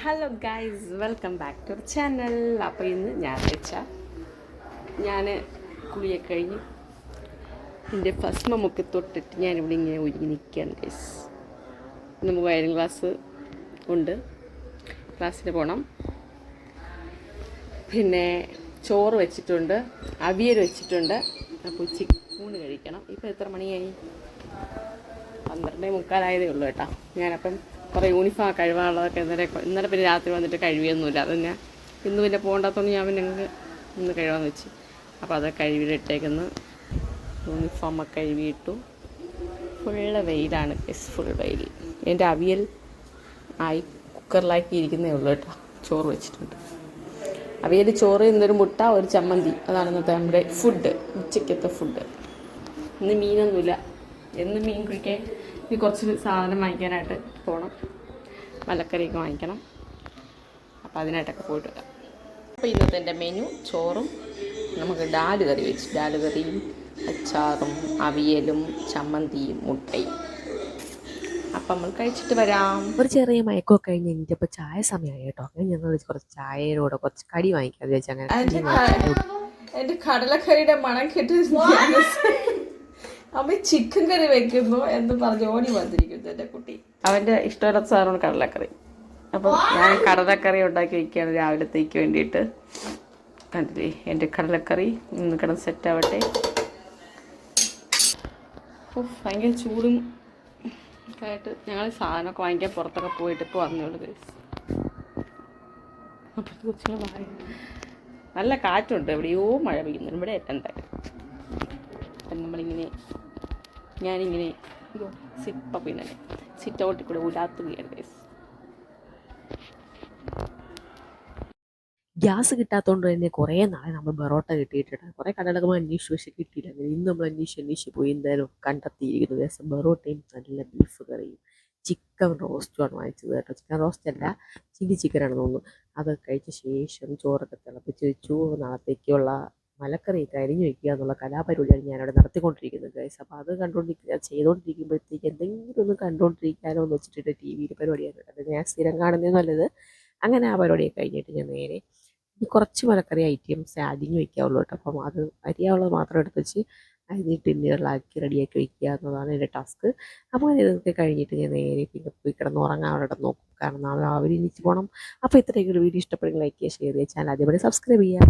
Hello guys, welcome back to our channel. അപ്പോൾ ഇന്ന് ഞാൻ കുളിയൊക്കെ കഴിഞ്ഞ് എൻ്റെ ഭസ്മമൊക്കെ തൊട്ടിട്ട് ഞാനിവിടെ ഇങ്ങനെ ഒരുങ്ങി നിൽക്കുകയാണ് ഗൈസ്. നമുക്ക് വയലിൻ ക്ലാസ് ഉണ്ട്, ക്ലാസ്സിന് പോകണം. പിന്നെ ചോറ് വെച്ചിട്ടുണ്ട്, അവിയൽ വെച്ചിട്ടുണ്ട്. അപ്പോൾ ഉച്ചയ്ക്ക് ഊണ് കഴിക്കണം. ഇപ്പോൾ എത്ര മണിയായി? 12:45 ഉള്ളൂ കേട്ടോ. ഞാനപ്പം കുറേ യൂണിഫോം കഴുകാനുള്ളതൊക്കെ ഇന്നലെ പിന്നെ രാത്രി വന്നിട്ട് കഴുകിയൊന്നുമില്ല. അത് ഞാൻ ഇന്ന് പിന്നെ പോകണ്ടാത്തതുകൊണ്ട് ഞാൻ പിന്നെ ഇന്ന് കഴുകാമെന്ന് വെച്ച്. അപ്പോൾ അത് കഴുകിയിട്ടേക്കുന്നു. യൂണിഫോമൊക്കെ കഴുകിയിട്ടു. ഫുള്ള് വെയിലാണ്, ഫുൾ വെയിൽ. എൻ്റെ അവിയൽ ആയി കുക്കറിലാക്കി ഇരിക്കുന്നേ ഉള്ളൂ കേട്ടോ. ചോറ് വെച്ചിട്ടുണ്ട്. അവിയൽ, ചോറ്, ഇന്നൊരു മുട്ട, ഒരു ചമ്മന്തി. അതാണ് ഇന്നത്തെ നമ്മുടെ ഫുഡ്, ഉച്ചയ്ക്കത്തെ ഫുഡ്. ഇന്ന് മീനൊന്നുമില്ല. എന്നും മീൻ കുഴിക്കാൻ ഇനി കുറച്ച് സാധനം വാങ്ങിക്കാനായിട്ട് പോകണം. മലക്കറിയൊക്കെ വാങ്ങിക്കണം. അപ്പോൾ അതിനായിട്ടൊക്കെ പോയിട്ട് വരാം. അപ്പോൾ ഇന്നത്തെ എൻ്റെ മെനു ചോറും നമുക്ക് ഡാല് കറി വെച്ച്, ഡാല് കറിയും അച്ചാറും അവിയലും ചമ്മന്തിയും മുട്ടയും. അപ്പം നമ്മൾ കഴിച്ചിട്ട് വരാം. ഒരു ചെറിയ മയക്കമൊക്കെ കഴിഞ്ഞ് കഴിഞ്ഞിട്ടപ്പോൾ ചായ സമയമായി കേട്ടോ. അങ്ങനെ ഞങ്ങൾ കുറച്ച് ചായയോടെ കുറച്ച് കടി വാങ്ങിക്കാൻ വിചാരിച്ചു. അങ്ങനെ എൻ്റെ കടലക്കറിയുടെ മണം കേട്ട് അമ്മ ചിക്കൻ കറി വെക്കുന്നു എന്ന് പറഞ്ഞ് ഓടി വന്നിരിക്കുന്നു എൻ്റെ കുട്ടി. അവൻ്റെ ഇഷ്ടമില്ലാത്ത സാധനമാണ് കടലക്കറി. അപ്പം ഞാൻ കടലക്കറി ഉണ്ടാക്കി വയ്ക്കുകയാണ് രാവിലത്തേക്ക് വേണ്ടിയിട്ട്. കണ്ടില്ലേ എൻ്റെ കടലക്കറി ഇന്ന് കിടന്ന് സെറ്റാവട്ടെ. ഭയങ്കര ചൂടും ഒക്കെ ആയിട്ട് ഞങ്ങൾ സാധനമൊക്കെ വാങ്ങിക്കാൻ പുറത്തൊക്കെ പോയിട്ട് ഇപ്പോൾ വന്നോളൂ. അപ്പോൾ കൊച്ചുങ്ങൾ നല്ല കാറ്റുണ്ട്, എവിടെയോ മഴ പെയ്യുന്നു. ഇവിടെ എന്തായാലും നമ്മളിങ്ങനെ ഞാനിങ്ങനെ പിന്നെ സിറ്റ് ഔട്ടിൽ കൂടെ ഉലാത്തുകയാണ്. ഗ്യാസ് കിട്ടാത്തതുകൊണ്ട് തന്നെ കുറേ നാളെ നമ്മൾ ബറോട്ട കിട്ടിയിട്ടുണ്ട്. കുറേ കടകളൊക്കെ അന്വേഷിച്ചു, പക്ഷേ കിട്ടിയില്ല. അങ്ങനെ ഇന്ന് നമ്മൾ അന്വേഷിച്ച് പോയി എന്തായാലും കണ്ടെത്തിയിരിക്കുന്നു. ദിവസം ബറോട്ടയും നല്ല ബീഫ് കറിയും ചിക്കൻ റോസ്റ്റുമാണ് വാങ്ങിച്ചത് കേട്ടോ. ചിക്കൻ റോസ്റ്റ് അല്ല, ചില്ലി ചിക്കനാണെന്ന് തോന്നുന്നു. അതൊക്കെ കഴിച്ച ശേഷം ചോറൊക്കെ തിളപ്പിച്ച് വെച്ചു. നാളത്തേക്കുള്ള മലക്കറിയൊക്കെ അരിഞ്ഞു വയ്ക്കുക എന്നുള്ള കലാപരിപാടിയാണ് ഞാനവിടെ നടത്തിക്കൊണ്ടിരിക്കുന്നത് ഗൈസ്. അപ്പോൾ അത് ചെയ്തുകൊണ്ടിരിക്കുമ്പോഴത്തേക്ക് എന്തെങ്കിലും ഒന്ന് കണ്ടുകൊണ്ടിരിക്കാനോ എന്ന് വെച്ചിട്ട് ടി വിയിൽ പരിപാടിയാണ്. അത് ഞാൻ സ്ഥിരം കാണുന്നത് നല്ലത്. അങ്ങനെ ആ പരിപാടിയൊക്കെ കഴിഞ്ഞിട്ട് ഞാൻ നേരെ കുറച്ച് മലക്കറി ഐറ്റംസ് അരിഞ്ഞു വയ്ക്കാവുള്ളൂ കേട്ടോ. അപ്പം അത് അരിയാവുള്ളത് മാത്രം എടുത്ത് വെച്ച് അരിഞ്ഞ് ടിന്നുകളിലാക്കി റെഡിയാക്കി വയ്ക്കുക എന്നതാണ് എൻ്റെ ടാസ്ക്. അപ്പോൾ ഇതൊക്കെ കഴിഞ്ഞിട്ട് ഞാൻ നേരെ പിന്നെ പോയി കിടന്ന് ഉറങ്ങാൻ നോക്കും. കാരണം നാളെ രാവിലെ എണീച്ച് പോകണം. അപ്പോൾ ഇത്രയൊക്കെ ഒരു വീഡിയോ ഇഷ്ടപ്പെടുമെങ്കിൽ ലൈക്ക് ചെയ്യുക, ഷെയർ ചെയ്യുക, ചാനൽ ആദ്യമായി സബ്സ്ക്രൈബ് ചെയ്യുക.